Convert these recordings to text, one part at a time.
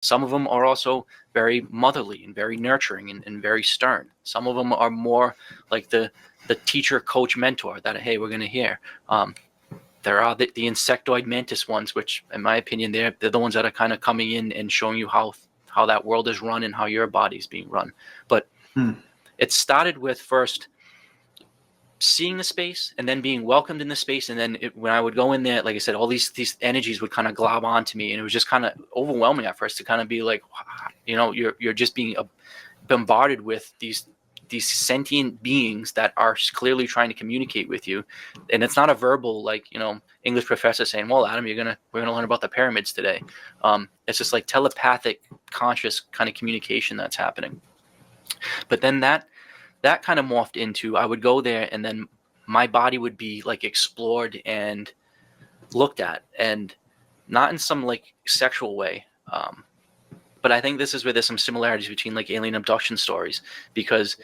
Some of them are also very motherly and very nurturing and very stern. Some of them are more like the teacher, coach, mentor that, hey, we're going to hear. There are the insectoid mantis ones, which in my opinion, they're the ones that are kind of coming in and showing you how that world is run and how your body's being run. But it started with first seeing the space and then being welcomed in the space. And then when I would go in there, like I said, all these energies would kind of glob onto me. And it was just kind of overwhelming at first to kind of be like, you're just being bombarded with these sentient beings that are clearly trying to communicate with you. And it's not a verbal, like, English professor saying, well, Adam, we're going to learn about the pyramids today. It's just like telepathic, conscious kind of communication that's happening. But then that kind of morphed into, I would go there and then my body would be like explored and looked at, and not in some like sexual way. But I think this is where there's some similarities between like alien abduction stories, because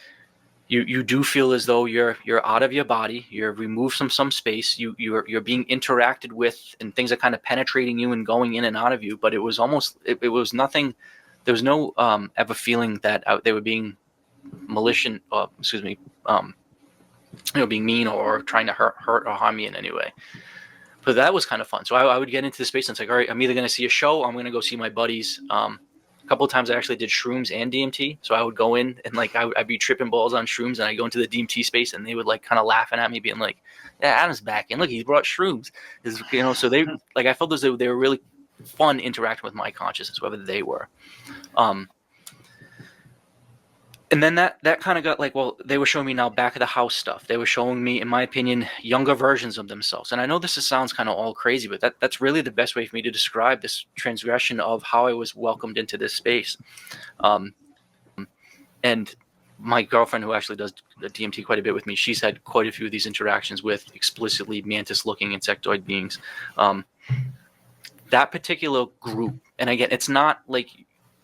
you do feel as though you're out of your body, you're removed from some space, you're being interacted with, and things are kind of penetrating you and going in and out of you. But it was almost, it was nothing. There was no ever feeling that they were being malicious, being mean or trying to hurt or harm me in any way. But that was kind of fun. So I would get into the space and it's like, all right, I'm either going to see a show or I'm going to go see my buddies. A couple of times I actually did shrooms and DMT. So I would go in and like I'd be tripping balls on shrooms, and I go into the DMT space and they would like kind of laughing at me, being like, yeah, Adam's back in. Look, he brought shrooms. So they like, I felt as though they were really fun interacting with my consciousness, whoever they were. And then that kind of got like, well, they were showing me now back of the house stuff. They were showing me, in my opinion, younger versions of themselves. And I know this sounds kind of all crazy, but that's really the best way for me to describe this transgression of how I was welcomed into this space. And my girlfriend, who actually does the DMT quite a bit with me, she's had quite a few of these interactions with explicitly mantis-looking insectoid beings. That particular group, and again, it's not like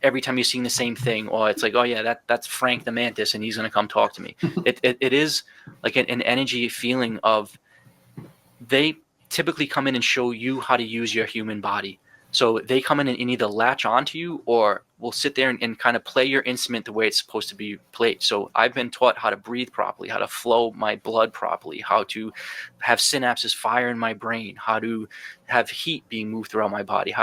every time you're seeing the same thing, or it's like, oh yeah, that's Frank the Mantis and he's going to come talk to me. It is like an energy feeling of, they typically come in and show you how to use your human body. So they come in and either latch onto you or will sit there and kind of play your instrument the way it's supposed to be played. So I've been taught how to breathe properly, how to flow my blood properly, how to have synapses fire in my brain, how to have heat being moved throughout my body,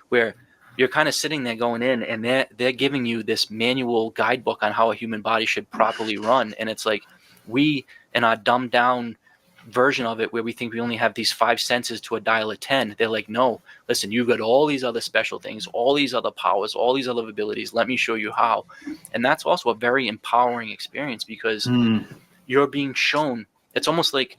where you're kind of sitting there going in and they're giving you this manual guidebook on how a human body should properly run. And it's like, we, in our dumbed down version of it, where we think we only have these 5 senses to a dial of 10, they're like, no, listen, you've got all these other special things, all these other powers, all these other abilities. Let me show you how. And that's also a very empowering experience, because you're being shown. It's almost like,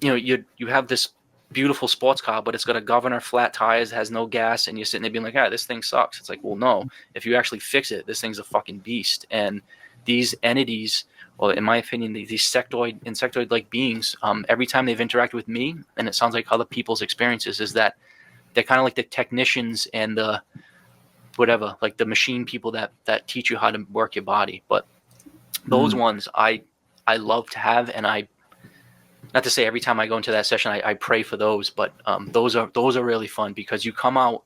you have this beautiful sports car, but it's got a governor, flat tires, has no gas, and you're sitting there being like, this thing sucks. It's like, well, no, if you actually fix it, this thing's a fucking beast. And these entities, well, in my opinion, these insectoid-like beings, every time they've interacted with me, and it sounds like other people's experiences, is that they're kind of like the technicians and the whatever, like the machine people that teach you how to work your body. But those ones I love to have, and not to say every time I go into that session I pray for those, but those are really fun, because you come out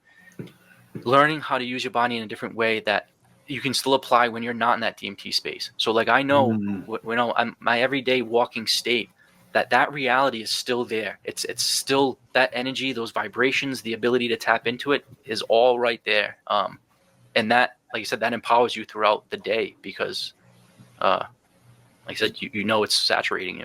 learning how to use your body in a different way that you can still apply when you're not in that DMT space. So like, I know, I'm my everyday walking state, that reality is still there. It's still that energy, those vibrations, the ability to tap into it is all right there. And that, like I said, that empowers you throughout the day, because like I said, you know it's saturating you.